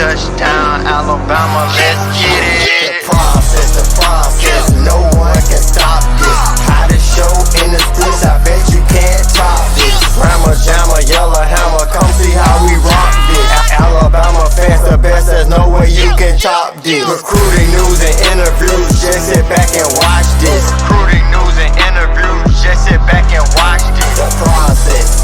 Touchdown, Alabama, let's get it. The process, no one can stop this. Hottest show in the streets, I bet you can't top this. Rammer, jammer, yellow hammer, come see how we rock this. Alabama fans the best, there's no way you can top this. Recruiting news and interviews, just sit back and watch this. Recruiting news and interviews, just sit back and watch this. The process.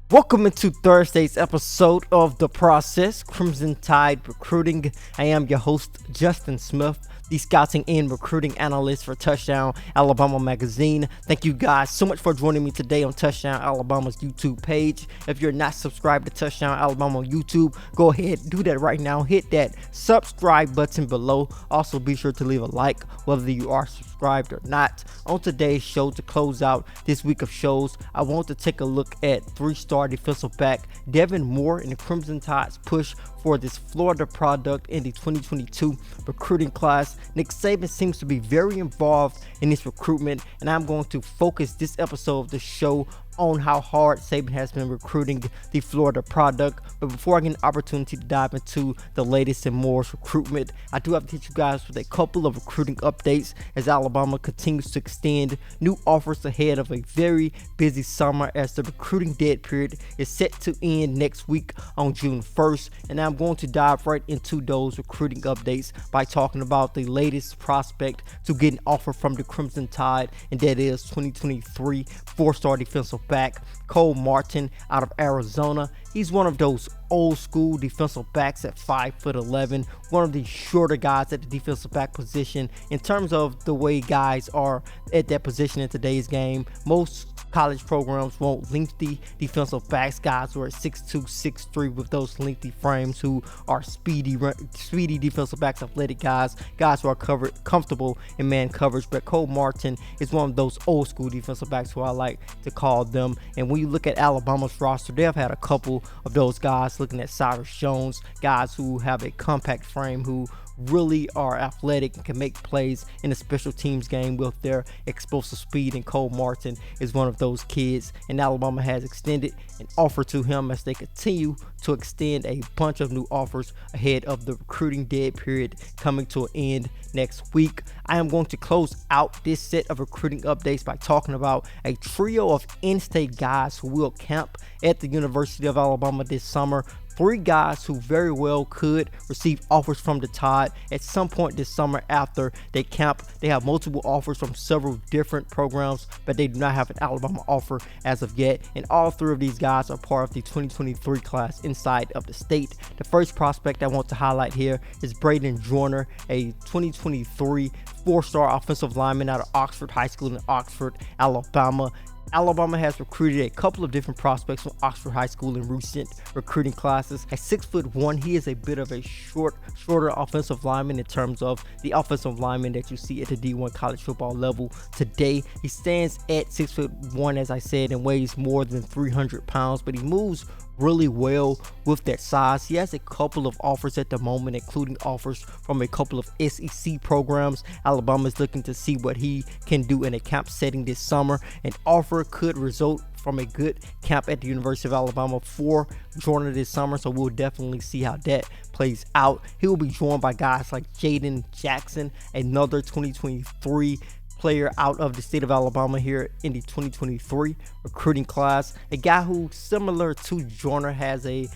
Welcome into Thursday's episode of The Process, Crimson Tide Recruiting. I am your host, Justin Smith, the scouting and recruiting analyst for Touchdown Alabama magazine. Thank you guys so much for joining me today on Touchdown Alabama's YouTube page. If you're not subscribed to Touchdown Alabama on YouTube, go ahead, do that right now. Hit that subscribe button below. Also, be sure to leave a like whether you are subscribed or not. On today's show, to close out this week of shows, I want to take a look at three-star defensive back Devin Moore and the Crimson Tide's push for this Florida product in the 2022 recruiting class. Nick Saban seems to be very involved in this recruitment, and I'm going to focus this episode of the show on how hard Saban has been recruiting the Florida product. But before I get an opportunity to dive into the latest and more recruitment, I do have to hit you guys with a couple of recruiting updates as Alabama continues to extend new offers ahead of a very busy summer, as the recruiting dead period is set to end next week on June 1st. And I'm going to dive right into those recruiting updates by talking about the latest prospect to get an offer from the Crimson Tide, and that is 2023 four-star defensive back Cole Martin out of Arizona. He's one of those old school defensive backs at 5'11", one of the shorter guys at the defensive back position. In terms of the way guys are at that position in today's game, most college programs want lengthy defensive backs, guys who are 6'2", 6'3", with those lengthy frames, who are speedy defensive backs, athletic guys who are comfortable in man coverage. But Cole Martin is one of those old school defensive backs, who I like to call them. And when you look at Alabama's roster, they've had a couple of those guys, looking at Cyrus Jones, guys who have a compact frame, who really are athletic and can make plays in the special teams game with their explosive speed, and Cole Martin is one of those kids, and Alabama has extended an offer to him as they continue to extend a bunch of new offers ahead of the recruiting dead period coming to an end next week. I am going to close out this set of recruiting updates by talking about a trio of in-state guys who will camp at the University of Alabama this summer. Three guys who very well could receive offers from the Tide at some point this summer after they camp. They have multiple offers from several different programs, but they do not have an Alabama offer as of yet. And all three of these guys are part of the 2023 class inside of the state. The first prospect I want to highlight here is Joyner, a 2023 four-star offensive lineman out of Oxford High School in Oxford, Alabama. Alabama has recruited a couple of different prospects from Oxford High School in recent recruiting classes. At 6'1", he is a bit of a shorter offensive lineman in terms of the offensive lineman that you see at the D1 college football level today. He stands at 6'1", as I said, and weighs more than 300 pounds, but he moves really well with that size. He has a couple of offers at the moment, including offers from a couple of SEC programs. Alabama is looking to see what he can do in a camp setting this summer. An offer could result from a good camp at the University of Alabama for Joyner this summer, so we'll definitely see how that plays out. He will be joined by guys like Jayden Jackson, another 2023 player out of the state of Alabama here in the 2023 recruiting class. A guy who, similar to Joyner, has a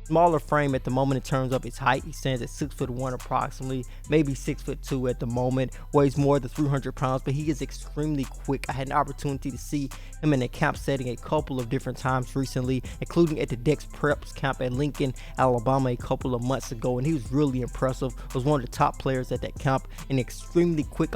smaller frame at the moment in terms of his height. He stands at 6'1" approximately, maybe 6'2" at the moment, weighs more than 300 pounds, but he is extremely quick. I had an opportunity to see him in a camp setting a couple of different times recently, including at the Dex Preps camp at Lincoln, Alabama a couple of months ago, and he was really impressive. Was one of the top players at that camp, an extremely quick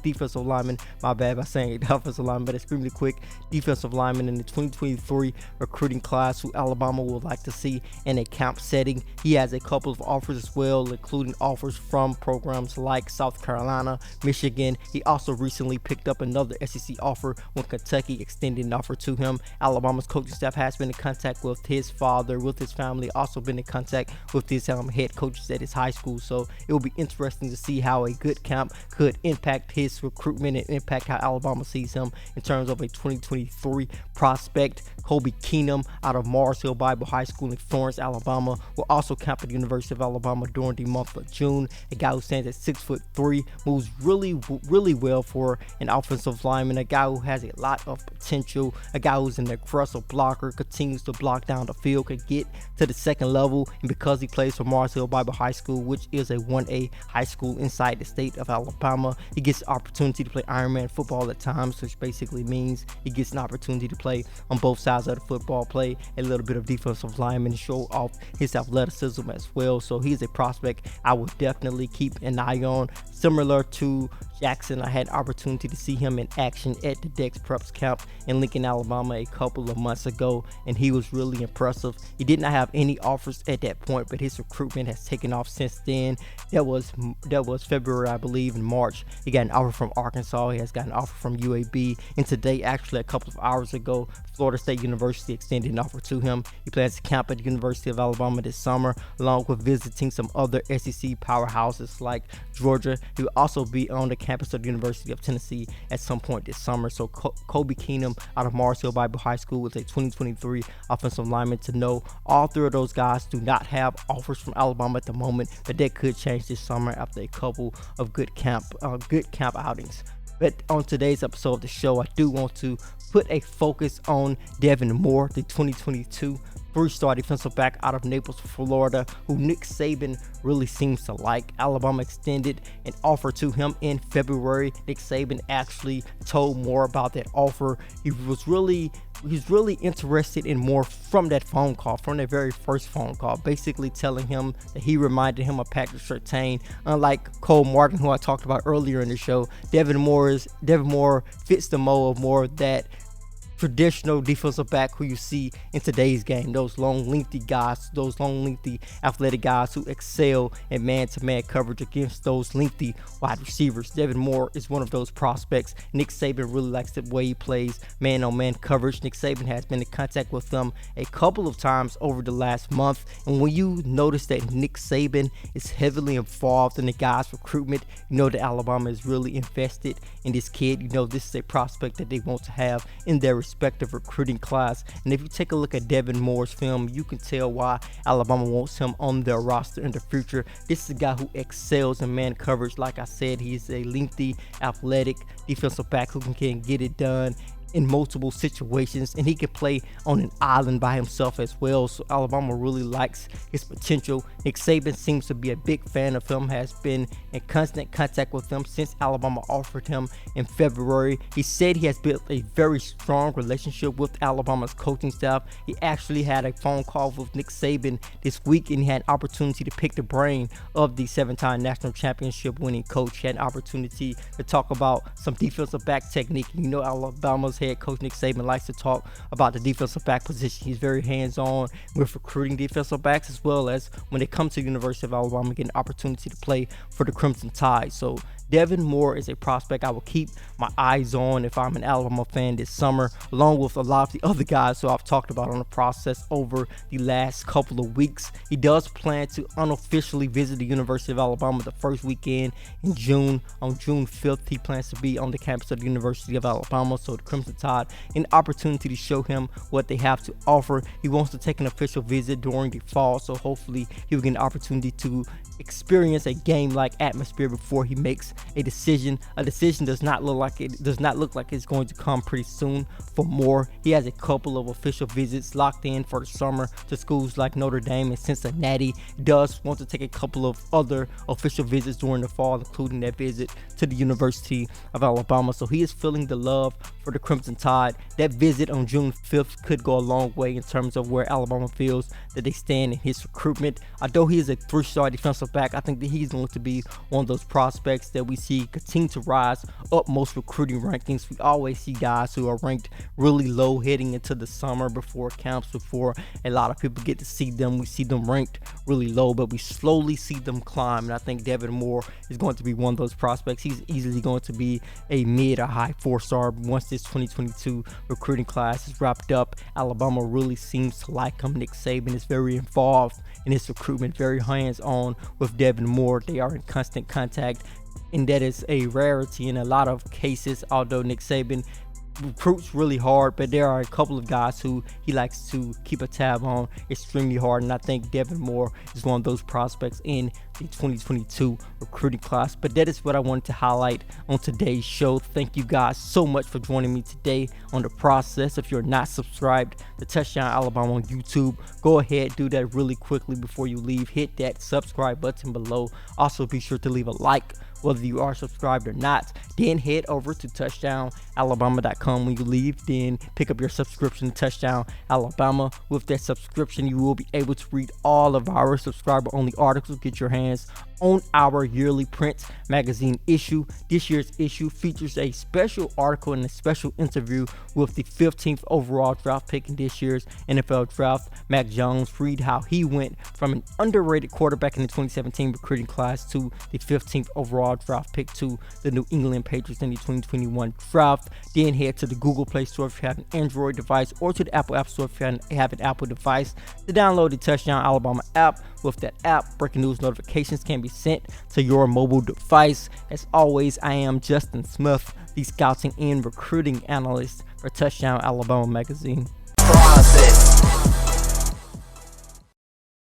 defensive lineman. My bad by saying offensive lineman, but extremely quick defensive lineman in the 2023 recruiting class, who Alabama will likely like to see in a camp setting. He has a couple of offers as well, including offers from programs like South Carolina, Michigan. He also recently picked up another SEC offer when Kentucky extended an offer to him. Alabama's coaching staff has been in contact with his father, with his family, also been in contact with his head coaches at his high school. So it will be interesting to see how a good camp could impact his recruitment and impact how Alabama sees him in terms of a 2023 prospect. Kobe Keenum out of Mars Hill Bible High School in Florence, Alabama, will also camp at the University of Alabama during the month of June. A guy who stands at 6'3", moves really well for an offensive lineman, a guy who has a lot of potential, a guy who's an aggressive blocker, continues to block down the field, can get to the second level, and because he plays for Mars Hill Bible High School, which is a 1A high school inside the state of Alabama, he gets the opportunity to play Ironman football at times, which basically means he gets an opportunity to play on both sides of the football, play a little bit of defensive lineman, show off his athleticism as well. So he's a prospect I will definitely keep an eye on. Similar to Jackson, I had opportunity to see him in action at the Dex Preps camp in Lincoln, Alabama a couple of months ago, and he was really impressive. He did not have any offers at that point, but his recruitment has taken off since then. That was February, I believe. In March, he got an offer from Arkansas. He has got an offer from UAB, and today, actually a couple of hours ago, Florida State University extended an offer to him. He plans to camp at the University of Alabama this summer, along with visiting some other SEC powerhouses like Georgia. He will also be on the campus of the University of Tennessee at some point this summer. So Kobe Keenum out of Mars Hill Bible High School is a 2023 offensive lineman to know. All three of those guys do not have offers from Alabama at the moment, but that could change this summer after a couple of good camp outings. But on today's episode of the show, I do want to put a focus on Devin Moore, the 2022 three-star defensive back out of Naples, Florida, who Nick Saban really seems to like. Alabama extended an offer to him in February. Nick Saban actually told Moore about that offer. He's really interested in Moore from that phone call, from that very first phone call, basically telling him that he reminded him of Patrick Surtain. Unlike Cole Martin, who I talked about earlier in the show, Devin Moore fits the mold of more of that traditional defensive back who you see in today's game. Those long, lengthy athletic guys who excel in man-to-man coverage against those lengthy wide receivers. Devin Moore is one of those prospects. Nick Saban really likes the way he plays man-on-man coverage. Nick Saban has been in contact with them a couple of times over the last month, and when you notice that Nick Saban is heavily involved in the guy's recruitment, you know that Alabama is really invested in this kid. You know this is a prospect that they want to have in their respective recruiting class. And if you take a look at Devin Moore's film, you can tell why Alabama wants him on their roster in the future. This is a guy who excels in man coverage. Like I said, he's a lengthy, athletic defensive back who can get it done in multiple situations, and he can play on an island by himself as well. So Alabama really likes his potential. Nick Saban seems to be a big fan of him, has been in constant contact with him since Alabama offered him in February. He said he has built a very strong relationship with Alabama's coaching staff. He actually had a phone call with Nick Saban this week, and he had an opportunity to pick the brain of the 7-time national championship winning coach. He had an opportunity to talk about some defensive back technique. You know, Alabama's head coach Nick Saban likes to talk about the defensive back position. He's very hands-on with recruiting defensive backs, as well as when they come to the University of Alabama, get an opportunity to play for the Crimson Tide. So Devin Moore is a prospect I will keep my eyes on if I'm an Alabama fan this summer, along with a lot of the other guys who I've talked about on the process over the last couple of weeks. He does plan to unofficially visit the University of Alabama the first weekend in June. On June 5th, he plans to be on the campus of the University of Alabama, so the Crimson Tide, an opportunity to show him what they have to offer. He wants to take an official visit during the fall, so hopefully he will get an opportunity to experience a game-like atmosphere before he makes a decision. A decision does not look like it's going to come pretty soon for Moore. He has a couple of official visits locked in for the summer to schools like Notre Dame and Cincinnati. He does want to take a couple of other official visits during the fall, including that visit to the University of Alabama. So he is feeling the love for the Crimson Crimson Tide. That visit on June 5th could go a long way in terms of where Alabama feels that they stand in his recruitment. Although he is a 3-star defensive back, I think that he's going to be one of those prospects that we see continue to rise up most recruiting rankings. We always see guys who are ranked really low heading into the summer before camps, before a lot of people get to see them. We see them ranked really low, but we slowly see them climb, and I think Devin Moore is going to be one of those prospects. He's easily going to be a mid or high 4-star once this 2022 recruiting class is wrapped up. Alabama really seems to like him. Nick Saban is very involved in his recruitment, very hands-on with Devin Moore. They are in constant contact, and that is a rarity in a lot of cases. Although Nick Saban recruits really hard, but there are a couple of guys who he likes to keep a tab on extremely hard, and I think Devin Moore is one of those prospects in the 2022 recruiting class. But that is what I wanted to highlight on today's show. Thank you guys so much for joining me today on The Process. If you're not subscribed to Touchdown Alabama on YouTube, go ahead, do that really quickly before you leave. Hit that subscribe button below. Also be sure to leave a like whether you are subscribed or not. Then head over to touchdownalabama.com when you leave. Then pick up your subscription to Touchdown Alabama. With that subscription, you will be able to read all of our subscriber-only articles. Get your hands on our yearly print magazine issue. This year's issue features a special article and a special interview with the 15th overall draft pick in this year's NFL draft, Mac Jones. Read how he went from an underrated quarterback in the 2017 recruiting class to the 15th overall draft pick to the New England Patriots in the 2021 draft. Then head to the Google Play Store if you have an Android device, or to the Apple App Store if you have an Apple device, to download the Touchdown Alabama app. With that app, breaking news notifications can be sent to your mobile device. As always, I am Justin Smith, the scouting and recruiting analyst for Touchdown Alabama magazine. Process.